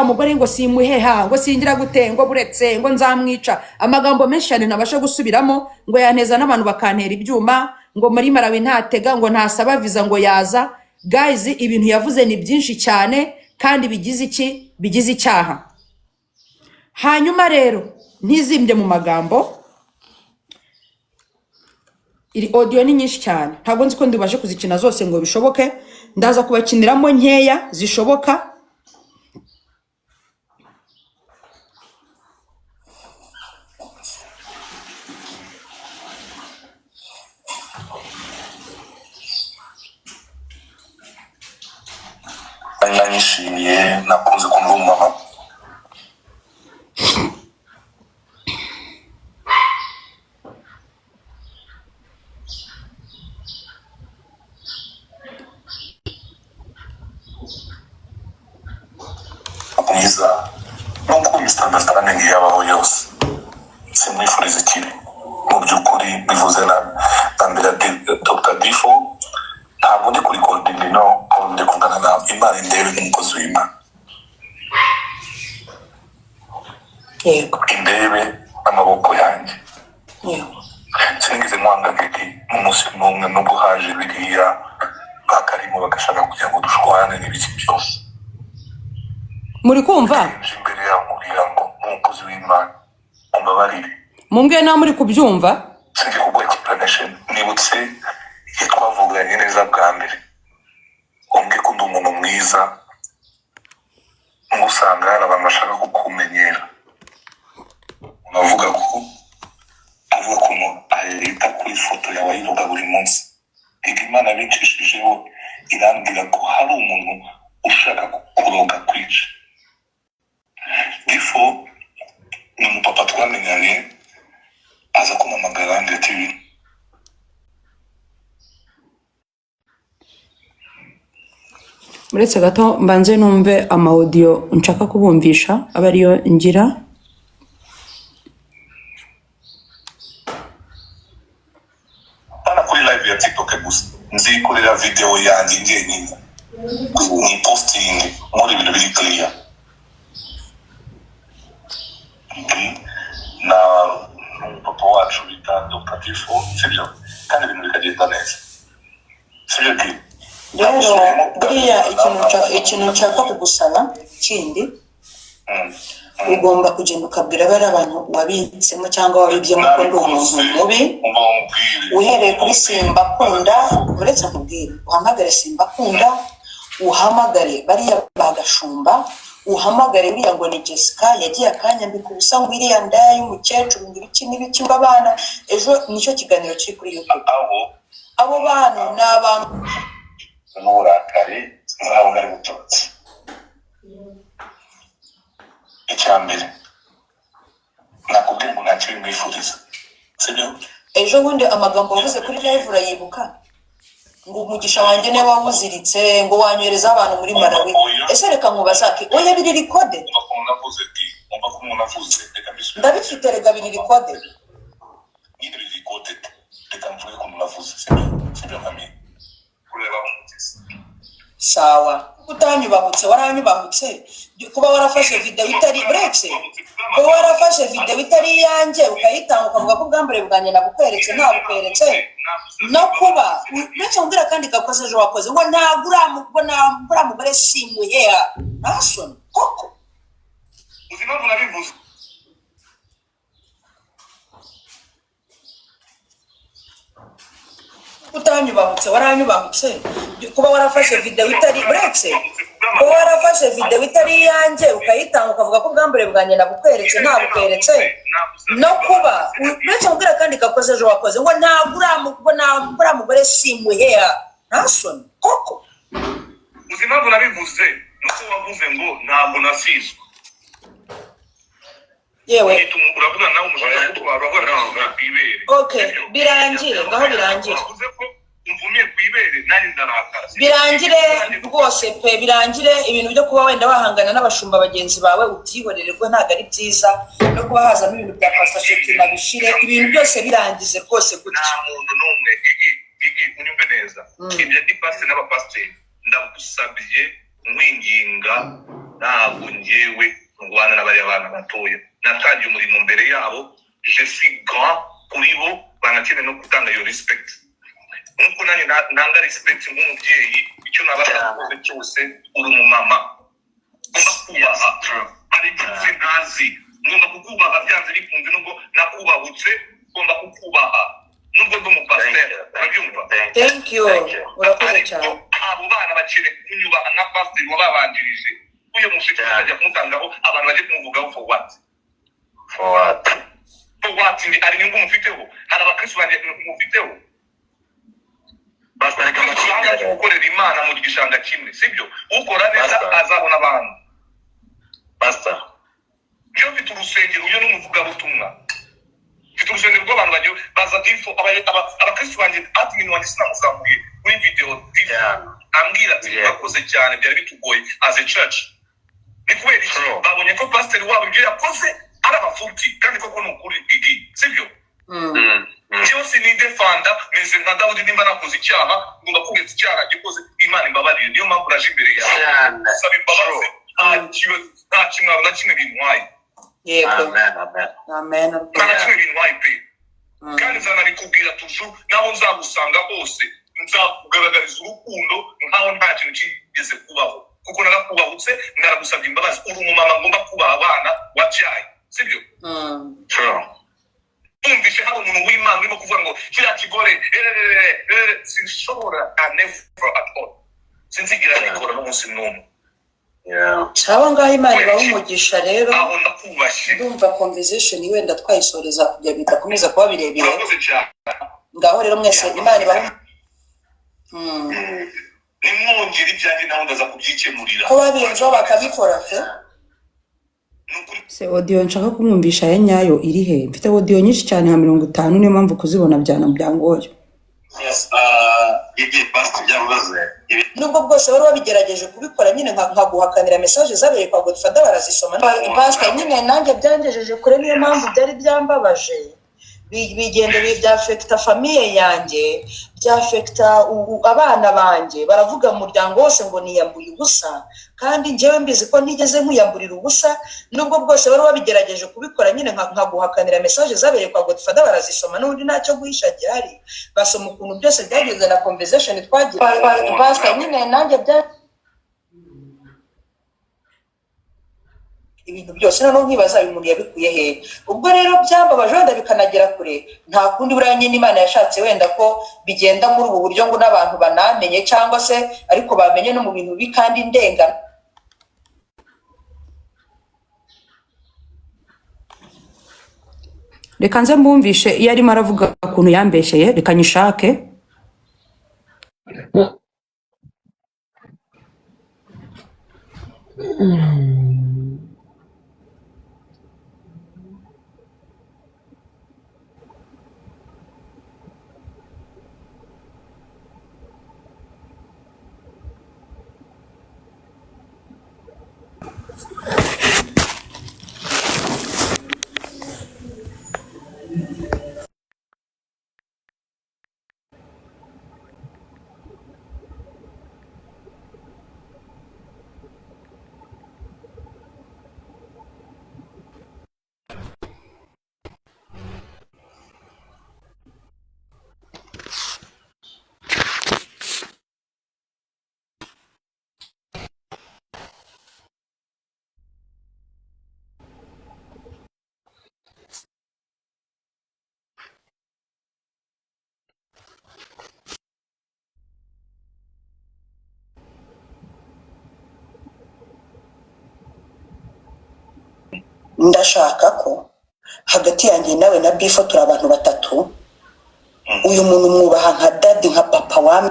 wa mugore ngo simuheha ngo singira gute ngo buretse ngo nzamwica amagambo menshi cyane nabasha gusubiramo ngo yaneza n'abantu bakantera ibyuma ngo muri Malawi ntatega ngo ntasaba visa ngo yaza. Guys, ibintu yavuze ni byinshi cyane kandi bigize icyaha. Hanyuma rero ntizimbye mu magambo, iri audio ni nyinshi cyane ntabwo nzi ko ndibashe kuzikina zose ngo bishoboke, ndaza kubakiniramo nkeya zishoboka. nanyishimiye nakunze kumva mama mwiza nubwo Mr. ngiye abaho yose simwifuriza ikibi mu by'ukuri bivuze na mbere Dr. Difo ntabwo ndi kuri kodingi no ndi kungana na Imana indebe nk'umukozi w'Imana indebe n'amaboko yanjye singize nkwanga giti n'umunsi n'umwe n'ubwo haje biriya bakarimo bagashaka kugira ngo dushwane n'ibiki byose muri kumva imbere yawe mubwira ngo nk'umukozi w'Imana umbabarire mumbwe nawe muri kubyumva sinzi kugwa explanation nibutse iyo twavuganye neza bwa mbere umbwe ko ndi umuntu mwiza ngusanga hari abantu bashaka kukumenyera unavuga ko umuntu arita kuri foto yawe ayivuga buri munsi Imana bicishijeho irambwira ko hari umuntu ushaka kuroga kwica Difo ni umupapa twamenyanye aza kumamagara ndetse muretse gato mbanze numve ama audio nshaka kubumvisha aba ariyo ngira. Pana kuri live ya TikTok gusa nzikorera video yanjye njyenyine ni posting muri ibintu biri clear na papa wacu bita Dr. Difo sibyo kandi ibintu bikagenda neza sibyo ki rero buriya ikintu nshaka kugusaba kindi ugomba kugenda ukabwira bari abantu wabitsemo cyangwa wabibyemo ko ndi umuntu mubi uhereye kuri Simba Kunda uretse kubwira uhamagare Simba Kunda uhamagare bariya bagashumba uhamagare uriya ngo ni Jessica yagiye akanyambika ubusa ngo iriya ndaya y'umukecuru ngo ibiki n'ibiki ngo abana ejo nicyo kiganiro kiri kuri YouTube abo bantu ni abantu n'uburakari nkaho ngari gutotsi icyambere nakubwiye ngo ntacyo bimwifuriza sibyo ejo bundi amagambo wavuze kuri live urayibuka ngo umugisha wanjye ne wawuziritse ngo wanyohereza abantu muri Malawi ese reka nkubazake oya biri recorded ndabifite rega biri recorded nyine biri recorded reka mvuge ko munavuze sibyo mami ureba umutesi sawa utanyubahutse waranyubahutse kuba warafashe video itari uretse kuba warafashe video itari yanjye ukayitanga ukavuga ko bwambere bwanjye nabukweretse ntabukweretse no kuba uretse umbwira kandi gakoze ejo wakoze ngo nagura mugore simuheha nashon koko uzima bunabivuze utanyubahutse waranyubahutse kuba warafashe video itari uretse kuba warafashe video itari yanjye ukayitanga ukavuga ko bwambere bwanjye nabukweretse ntabukweretse no kuba uretse umbwira kandi gakoze ejo wakoze ngo nagura mugore simuheha nashon koko uzima bunabivuze nuko wavuze ngo ntabwo nasizwe yewe uravuga nawe umushaka kubarabona kwibere okay birangire ngaho birangire umvumye kwibere nani ndarakara birangire rwose pe birangire ibintu byo kuba wenda bahangana n'abashumba bagenzi bawe utihorererwe ntago ari byiza no kuba hazamo ibintu bya pasasheti na bishire ibintu byose birangize rwose gutya nta muntu n'umwe igi unyumve neza ibyo di pastor n'abapasiteri ndagusabye nkwinginga ntabwo njyewe ngwana n'abariya bana batoya natangiye umurimo mbere yabo je suis grand kuri bo banakeneye no gutanga iyo respect nkuko nanjye nanga respect nk'umubyeyi icyo nabakoze cyose uri umumama ngomba kubaha ari cyose ntazi ngomba kukubaha byanze bikunze nubwo nakubahutse ngomba kukubaha nubwo ndi umupasiteri urabyumva thank you urakoze cyane abo bana bakire kunyubaha nka pasiteri wababanjirije uyu museke ajya kumutangaho abantu baje kumuvugaho for what ari nyungu mufiteho hari abakristo baje mufiteho basareka amacanga gukorera imana mu gishanga kimwe sibyo ukora neza azabona abantu basta byo mfite urusengero uyo n'umuvugabutumwa mfite urusengero rw'abantu bagiye baza difo abakristo banje admin wanjye sinamuzamuye kuri video ambwira ati bakoze cyane byari bitugoye as a church ni kubera iki babonye ko pastor wabo ibyo yakoze ari abafuti kandi koko ni ukuri gigi sibyo byose ni defanda meze nka Dawudi nimba nakoze icyaha ngomba kugetsa icyaha gikoze imana imbabarire niyo mpamvu uraje imbere yawe saba imbabazi nta kimwe na kimwe bintwaye yego amen nta kimwe bintwaye pe kandi nzanabikubwira tuju naho nzagusanga hose nzakugaragariza urukundo nkaho nta kintu kigeze kubaho kuko narakubahutse naragusabye imbabazi uri umumama ngomba kubaha abana wabyaye sibyo umvishe hari umuntu w'imana urimo kuvuga ngo kiriya kigore sinshobora never at all sinzigira nikora n'umunsi n'umwe sawa ngaho imana ibaho umugisha rero aho ndakubashye ndumva conversation wenda twayisoreza kujya bidakomeza kuba birebire ngaho rero mwese imana ibaho nimwongera ibyanjye naho ndaza kubyikemurira ko babinjwa bakabikora pe se audio nshaka kumwumvisha ya nyayo iri he mfite audio nyinshi cyane nka 50 niyo mpamvu kuzibona byangoye igihe pastor byavuze nubwo bwose wari wabigerageje kubikora nyine nka guhakanira message zabereye kwa Godfather barazisoma pastor nyine nanjye byangejeje kure niyo mpamvu byari byambabaje bigendeye bya affecta famille yanjye bya affecta abana banjye baravuga mu muryango wose ngo niyambuye ubusa kandi njyewe mbizi ko ntigeze nkuyamburira ubusa nubwo bwose wari wabigerageje kubikora nyine nka guhakanira message zabereye kwa Godfather barazisoma n'undi ntacyo guhisha gihari basoma ukuntu byose byageze na conversation twagiye pastor nyine nanjye bya ibintu byose noneho nkibaza umuntu yabikuye he ubwo rero byambabaje wenda bikanagera kure nta kundi buranye n'Imana yashatse wenda ko bigenda muri ubu buryo ngo n'abantu banamenye cyangwa se ariko bamenye no mu bintu bikandi ndengana reka nze mbumvishe iyo arimo aravuga ukuntu yambesheye reka nyishake ndashaka ko hagati yanjye nawe na Bifo turi abantu batatu uyu muntu mwubaha nka daddy nka papa wami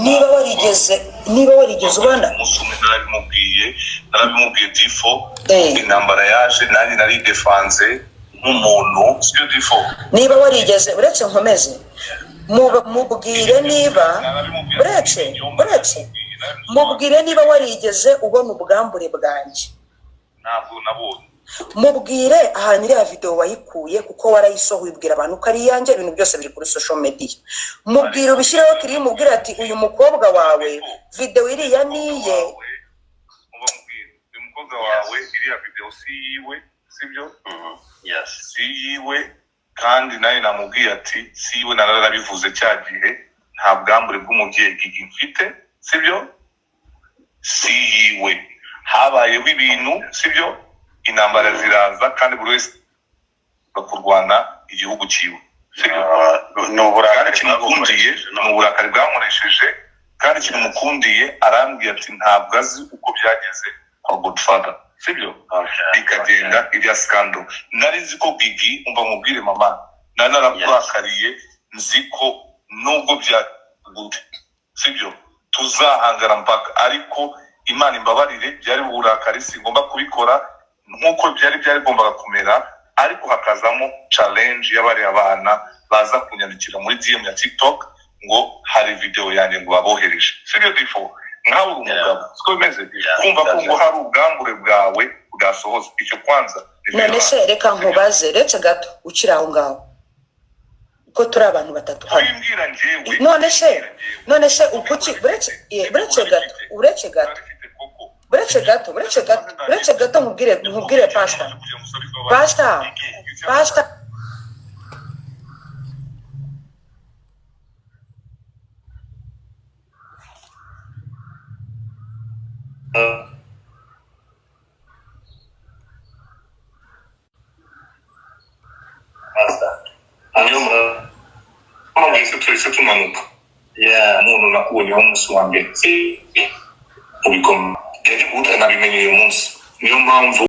niba warigeze ubona umusumwe narabimubwiye Difo intambara yaje nanjye nari defense nk'umuntu sibyo Difo niba warigeze uretse nkomeze mubwire niba uretse mubwire niba warigeze ubona ubwambure bwanjye ntabwo nabonye mubwire ahantu iriya video wayikuye kuko warayisohoye ubwira abantu ko ari iyanjye ibintu byose biri kuri social media mubwire ubishyireho kiri mubwire ati uyu mukobwa wawe video iriya niye umukobwa wawe iriya video si yiwe sibyo Yes. si yiwe kandi nawe namubwiye ati si yiwe narabivuze cya gihe nta bwambure bw'umubyeyi Gigi mfite sibyo si yiwe habayeho ibintu sibyo intambara ziraza kandi buri wese kurwana igihugu ciwe sibyo kandi ikintu bwamuresheje kandi ikintu mukundiye arambwiye ati ntabwo azi uko byageze kwa Godfather sibyo bikagenda ibya scandal nari nzi ko Gigi umva mubwire mama nari narakurakariye nzi ko nubwo byagute sibyo tuzahangara mpaka ariko Imana imbabarire byari burakari singomba kubikora nkuko byari gombaga kumera ariko hakazamo challenge y'abari abana baza kunyandikira muri DM ya TikTok ngo hari video yanjye ngo babohereje sibyo difo nkawe umugabo siko bimeze kumva ko ngo hari ubwambure bwawe bwasohoza icyo kwanza none se reka nkubaze retse gato ukiri aho ngaho ko turi abantu batatu hano none se ukuki buretse gato nkubwire pastor twese tumanuka umuntu nakubonyeho umunsi wa mbere ubikoma nabimenye uyu munsi niyo mpamvu